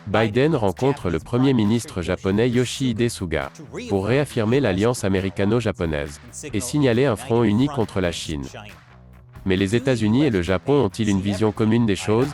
Biden rencontre le Premier ministre japonais Yoshihide Suga pour réaffirmer l'alliance américano-japonaise et signaler un front uni contre la Chine. Mais les États-Unis et le Japon ont-ils une vision commune des choses?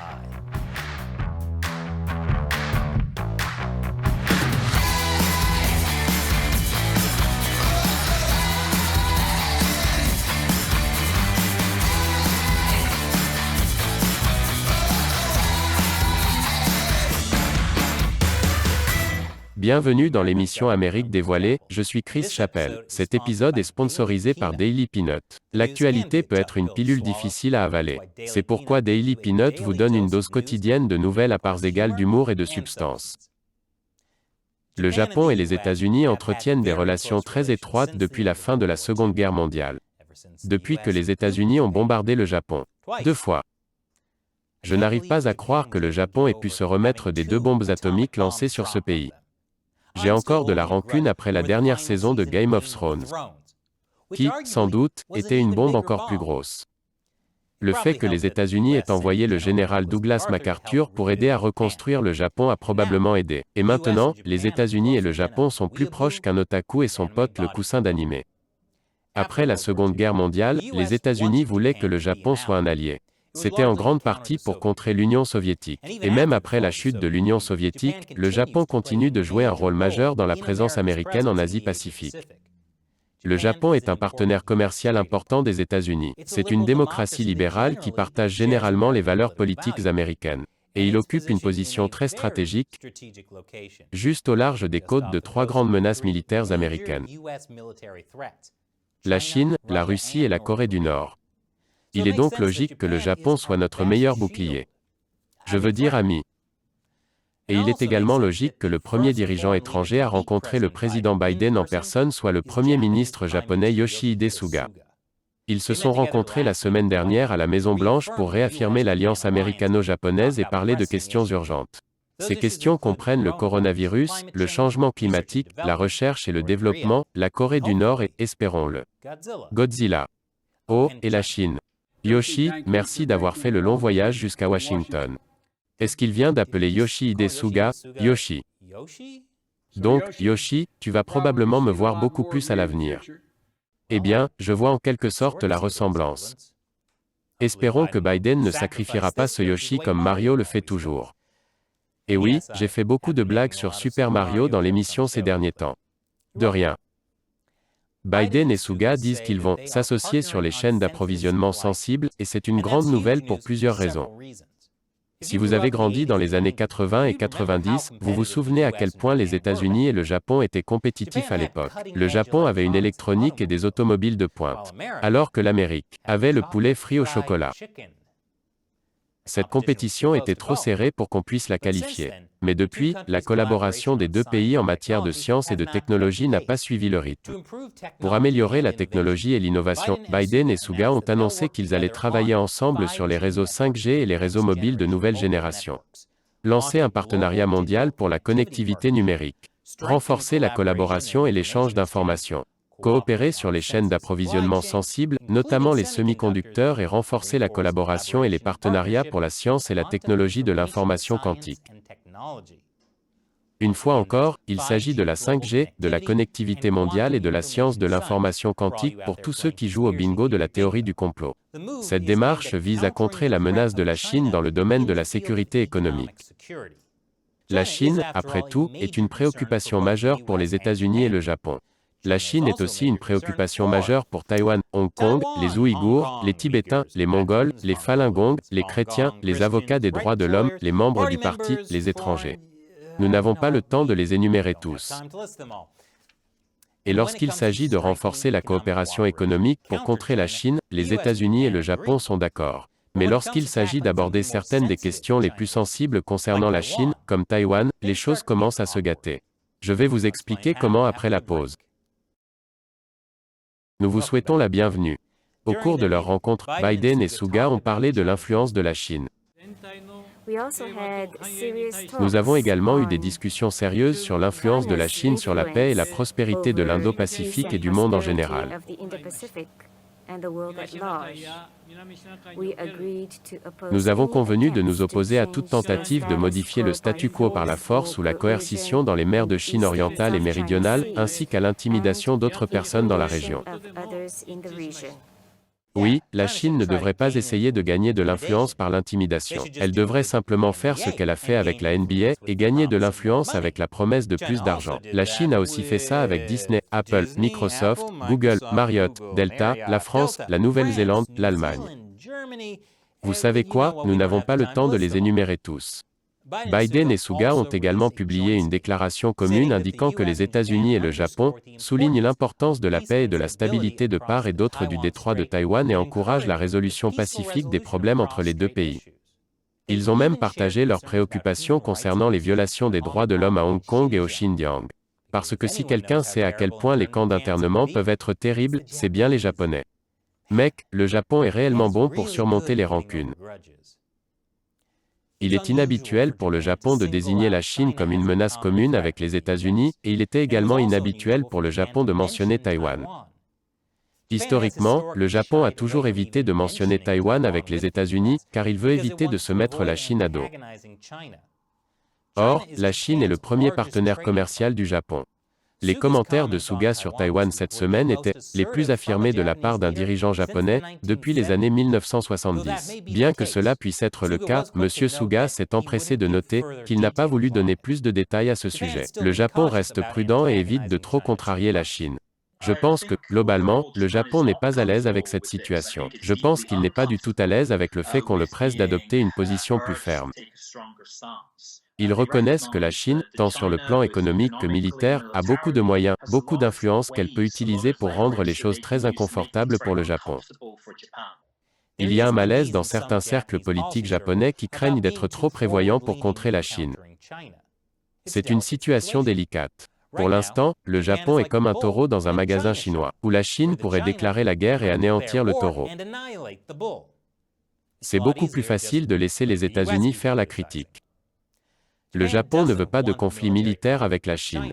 Bienvenue dans l'émission Amérique dévoilée, je suis Chris Chappell. Cet épisode est sponsorisé par Daily Peanut. L'actualité peut être une pilule difficile à avaler. C'est pourquoi Daily Peanut vous donne une dose quotidienne de nouvelles à parts égales d'humour et de substance. Le Japon et les États-Unis entretiennent des relations très étroites depuis la fin de la Seconde Guerre mondiale. Depuis que les États-Unis ont bombardé le Japon 2 fois. Je n'arrive pas à croire que le Japon ait pu se remettre des 2 bombes atomiques lancées sur ce pays. J'ai encore de la rancune après la dernière saison de Game of Thrones, qui, sans doute, était une bombe encore plus grosse. Le fait que les États-Unis aient envoyé le général Douglas MacArthur pour aider à reconstruire le Japon a probablement aidé. Et maintenant, les États-Unis et le Japon sont plus proches qu'un otaku et son pote le coussin d'animé. Après la Seconde Guerre mondiale, les États-Unis voulaient que le Japon soit un allié. C'était en grande partie pour contrer l'Union soviétique. Et même après la chute de l'Union soviétique, le Japon continue de jouer un rôle majeur dans la présence américaine en Asie-Pacifique. Le Japon est un partenaire commercial important des États-Unis. C'est une démocratie libérale qui partage généralement les valeurs politiques américaines. Et il occupe une position très stratégique, juste au large des côtes de 3 grandes menaces militaires américaines: la Chine, la Russie et la Corée du Nord. Il est donc logique que le Japon soit notre meilleur bouclier. Je veux dire ami. Et il est également logique que le premier dirigeant étranger à rencontrer le président Biden en personne soit le Premier ministre japonais Yoshihide Suga. Ils se sont rencontrés la semaine dernière à la Maison-Blanche pour réaffirmer l'alliance américano-japonaise et parler de questions urgentes. Ces questions comprennent le coronavirus, le changement climatique, la recherche et le développement, la Corée du Nord et, espérons-le, Godzilla. Oh, et la Chine. Yoshi, merci d'avoir fait le long voyage jusqu'à Washington. Est-ce qu'il vient d'appeler Yoshihide Suga, Yoshi? Donc, Yoshi, tu vas probablement me voir beaucoup plus à l'avenir. Eh bien, je vois en quelque sorte la ressemblance. Espérons que Biden ne sacrifiera pas ce Yoshi comme Mario le fait toujours. Et oui, j'ai fait beaucoup de blagues sur Super Mario dans l'émission ces derniers temps. De rien. Biden et Suga disent qu'ils vont s'associer sur les chaînes d'approvisionnement sensibles, et c'est une grande nouvelle pour plusieurs raisons. Si vous avez grandi dans les années 80 et 90, vous vous souvenez à quel point les États-Unis et le Japon étaient compétitifs à l'époque. Le Japon avait une électronique et des automobiles de pointe, alors que l'Amérique avait le poulet frit au chocolat. Cette compétition était trop serrée pour qu'on puisse la qualifier. Mais depuis, la collaboration des 2 pays en matière de science et de technologie n'a pas suivi le rythme. Pour améliorer la technologie et l'innovation, Biden et Suga ont annoncé qu'ils allaient travailler ensemble sur les réseaux 5G et les réseaux mobiles de nouvelle génération. Lancer un partenariat mondial pour la connectivité numérique. Renforcer la collaboration et l'échange d'informations. Coopérer sur les chaînes d'approvisionnement sensibles, notamment les semi-conducteurs, et renforcer la collaboration et les partenariats pour la science et la technologie de l'information quantique. Une fois encore, il s'agit de la 5G, de la connectivité mondiale et de la science de l'information quantique pour tous ceux qui jouent au bingo de la théorie du complot. Cette démarche vise à contrer la menace de la Chine dans le domaine de la sécurité économique. La Chine, après tout, est une préoccupation majeure pour les États-Unis et le Japon. La Chine est aussi une préoccupation majeure pour Taïwan, Hong Kong, les Ouïghours, les Tibétains, les Mongols, les Falun Gong, les chrétiens, les avocats des droits de l'homme, les membres du parti, les étrangers. Nous n'avons pas le temps de les énumérer tous. Et lorsqu'il s'agit de renforcer la coopération économique pour contrer la Chine, les États-Unis et le Japon sont d'accord. Mais lorsqu'il s'agit d'aborder certaines des questions les plus sensibles concernant la Chine, comme Taïwan, les choses commencent à se gâter. Je vais vous expliquer comment après la pause. Nous vous souhaitons la bienvenue. Au cours de leur rencontre, Biden et Suga ont parlé de l'influence de la Chine. Nous avons également eu des discussions sérieuses sur l'influence de la Chine sur la paix et la prospérité de l'Indo-Pacifique et du monde en général. Nous avons convenu de nous opposer à toute tentative de modifier le statu quo par la force ou la coercition dans les mers de Chine orientale et méridionale, ainsi qu'à l'intimidation d'autres personnes dans la région. Oui, la Chine ne devrait pas essayer de gagner de l'influence par l'intimidation. Elle devrait simplement faire ce qu'elle a fait avec la NBA et gagner de l'influence avec la promesse de plus d'argent. La Chine a aussi fait ça avec Disney, Apple, Microsoft, Google, Marriott, Delta, la France, la Nouvelle-Zélande, l'Allemagne. Vous savez quoi, nous n'avons pas le temps de les énumérer tous. Biden et Suga ont également publié une déclaration commune indiquant que les États-Unis et le Japon soulignent l'importance de la paix et de la stabilité de part et d'autre du détroit de Taïwan et encouragent la résolution pacifique des problèmes entre les deux pays. Ils ont même partagé leurs préoccupations concernant les violations des droits de l'homme à Hong Kong et au Xinjiang. Parce que si quelqu'un sait à quel point les camps d'internement peuvent être terribles, c'est bien les Japonais. Mec, le Japon est réellement bon pour surmonter les rancunes. Il est inhabituel pour le Japon de désigner la Chine comme une menace commune avec les États-Unis, et il était également inhabituel pour le Japon de mentionner Taïwan. Historiquement, le Japon a toujours évité de mentionner Taïwan avec les États-Unis, car il veut éviter de se mettre la Chine à dos. Or, la Chine est le premier partenaire commercial du Japon. Les commentaires de Suga sur Taïwan cette semaine étaient les plus affirmés de la part d'un dirigeant japonais depuis les années 1970. Bien que cela puisse être le cas, M. Suga s'est empressé de noter qu'il n'a pas voulu donner plus de détails à ce sujet. Le Japon reste prudent et évite de trop contrarier la Chine. Je pense que, globalement, le Japon n'est pas à l'aise avec cette situation. Je pense qu'il n'est pas du tout à l'aise avec le fait qu'on le presse d'adopter une position plus ferme. Ils reconnaissent que la Chine, tant sur le plan économique que militaire, a beaucoup de moyens, beaucoup d'influence qu'elle peut utiliser pour rendre les choses très inconfortables pour le Japon. Il y a un malaise dans certains cercles politiques japonais qui craignent d'être trop prévoyants pour contrer la Chine. C'est une situation délicate. Pour l'instant, le Japon est comme un taureau dans un magasin chinois, où la Chine pourrait déclarer la guerre et anéantir le taureau. C'est beaucoup plus facile de laisser les États-Unis faire la critique. Le Japon ne veut pas de conflit militaire avec la Chine.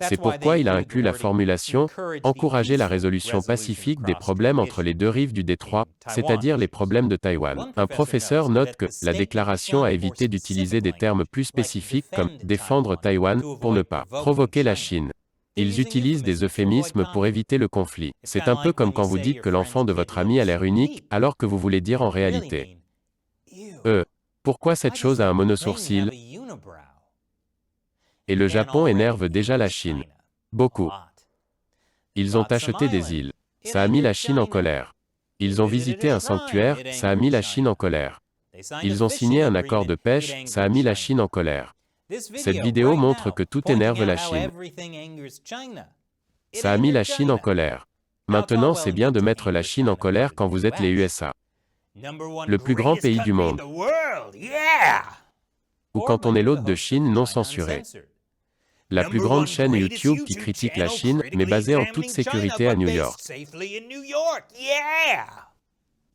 C'est pourquoi il a inclus la formulation « encourager la résolution pacifique des problèmes entre les deux rives du détroit, c'est-à-dire les problèmes de Taïwan ». Un professeur note que la déclaration a évité d'utiliser des termes plus spécifiques comme « défendre Taïwan » pour ne pas provoquer la Chine. Ils utilisent des euphémismes pour éviter le conflit. C'est un peu comme quand vous dites que l'enfant de votre ami a l'air unique, alors que vous voulez dire en réalité « pourquoi cette chose a un monosourcil ?» Et le Japon énerve déjà la Chine. Beaucoup. Ils ont acheté des îles. Ça a mis la Chine en colère. Ils ont visité un sanctuaire, ça a mis la Chine en colère. Ils ont signé un accord de pêche, ça a mis la Chine en colère. Cette vidéo montre que tout énerve la Chine. Ça a mis la Chine en colère. Maintenant, c'est bien de mettre la Chine en colère quand vous êtes les USA. Le plus grand pays du monde. Ou quand on est l'hôte de Chine non censuré. La plus grande chaîne YouTube qui critique la Chine, mais basée en toute sécurité à New York.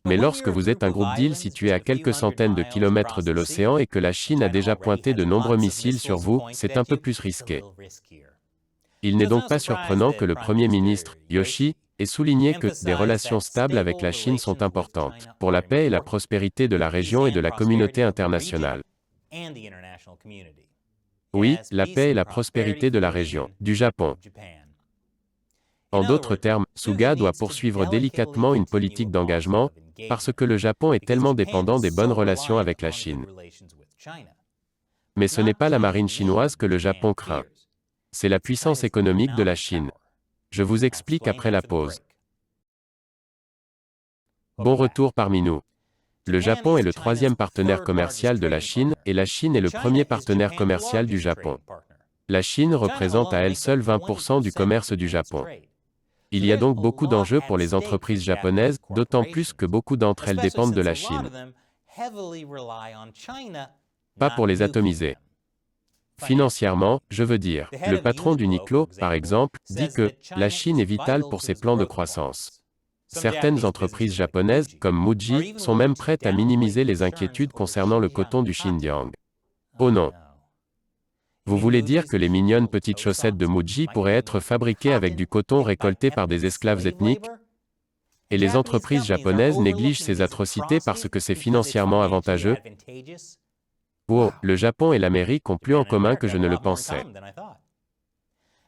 Mais lorsque vous êtes un groupe d'îles situé à quelques centaines de kilomètres de l'océan et que la Chine a déjà pointé de nombreux missiles sur vous, c'est un peu plus risqué. Il n'est donc pas surprenant que le Premier ministre, Yoshi, ait souligné que des relations stables avec la Chine sont importantes pour la paix et la prospérité de la région et de la communauté internationale. Oui, la paix et la prospérité de la région, du Japon. En d'autres termes, Suga doit poursuivre délicatement une politique d'engagement, parce que le Japon est tellement dépendant des bonnes relations avec la Chine. Mais ce n'est pas la marine chinoise que le Japon craint. C'est la puissance économique de la Chine. Je vous explique après la pause. Bon retour parmi nous. Le Japon est le troisième partenaire commercial de la Chine, et la Chine est le premier partenaire commercial du Japon. La Chine représente à elle seule 20% du commerce du Japon. Il y a donc beaucoup d'enjeux pour les entreprises japonaises, d'autant plus que beaucoup d'entre elles dépendent de la Chine. Pas pour les atomiser. Financièrement, je veux dire, le patron d'Uniqlo, par exemple, dit que la Chine est vitale pour ses plans de croissance. Certaines entreprises japonaises, comme Muji, sont même prêtes à minimiser les inquiétudes concernant le coton du Xinjiang. Oh non! Vous voulez dire que les mignonnes petites chaussettes de Muji pourraient être fabriquées avec du coton récolté par des esclaves ethniques? Et les entreprises japonaises négligent ces atrocités parce que c'est financièrement avantageux? Wow, le Japon et l'Amérique ont plus en commun que je ne le pensais.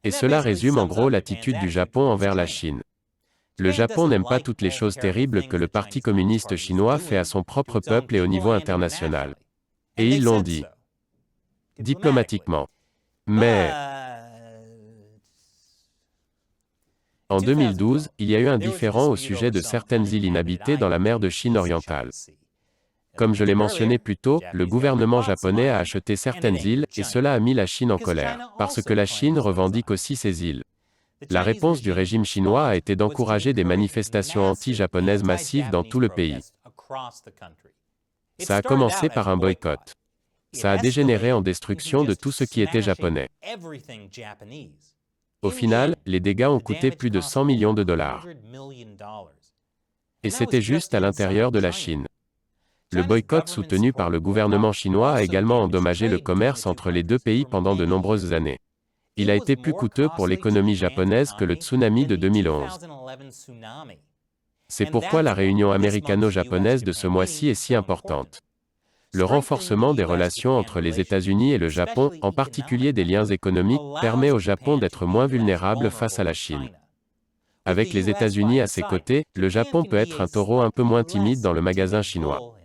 Et cela résume en gros l'attitude du Japon envers la Chine. Le Japon n'aime pas toutes les choses terribles que le Parti communiste chinois fait à son propre peuple et au niveau international. Et ils l'ont dit. Diplomatiquement. Mais, en 2012, il y a eu un différend au sujet de certaines îles inhabitées dans la mer de Chine orientale. Comme je l'ai mentionné plus tôt, le gouvernement japonais a acheté certaines îles, et cela a mis la Chine en colère, parce que la Chine revendique aussi ces îles. La réponse du régime chinois a été d'encourager des manifestations anti-japonaises massives dans tout le pays. Ça a commencé par un boycott. Ça a dégénéré en destruction de tout ce qui était japonais. Au final, les dégâts ont coûté plus de 100 millions de dollars. Et c'était juste à l'intérieur de la Chine. Le boycott soutenu par le gouvernement chinois a également endommagé le commerce entre les deux pays pendant de nombreuses années. Il a été plus coûteux pour l'économie japonaise que le tsunami de 2011. C'est pourquoi la réunion américano-japonaise de ce mois-ci est si importante. Le renforcement des relations entre les États-Unis et le Japon, en particulier des liens économiques, permet au Japon d'être moins vulnérable face à la Chine. Avec les États-Unis à ses côtés, le Japon peut être un taureau un peu moins timide dans le magasin chinois.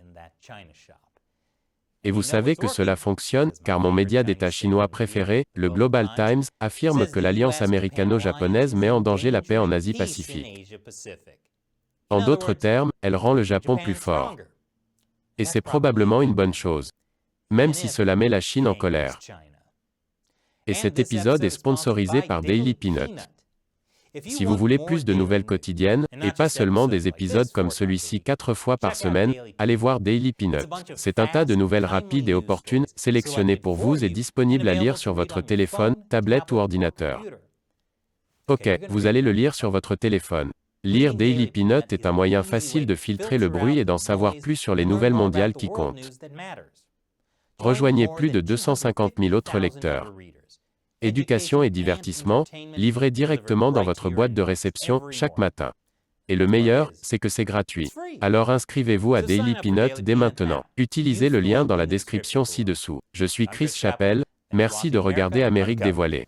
Et vous savez que cela fonctionne, car mon média d'État chinois préféré, le Global Times, affirme que l'alliance américano-japonaise met en danger la paix en Asie-Pacifique. En d'autres termes, elle rend le Japon plus fort. Et c'est probablement une bonne chose. Même si cela met la Chine en colère. Et cet épisode est sponsorisé par Daily Peanut. Si vous voulez plus de nouvelles quotidiennes, et pas seulement des épisodes comme celui-ci 4 fois par semaine, allez voir Daily Peanut. C'est un tas de nouvelles rapides et opportunes, sélectionnées pour vous et disponibles à lire sur votre téléphone, tablette ou ordinateur. Ok, vous allez le lire sur votre téléphone. Lire Daily Peanut est un moyen facile de filtrer le bruit et d'en savoir plus sur les nouvelles mondiales qui comptent. Rejoignez plus de 250 000 autres lecteurs. Éducation et divertissement, livrés directement dans votre boîte de réception, chaque matin. Et le meilleur, c'est que c'est gratuit. Alors inscrivez-vous à Daily Peanut dès maintenant. Utilisez le lien dans la description ci-dessous. Je suis Chris Chappell, merci de regarder Amérique dévoilée.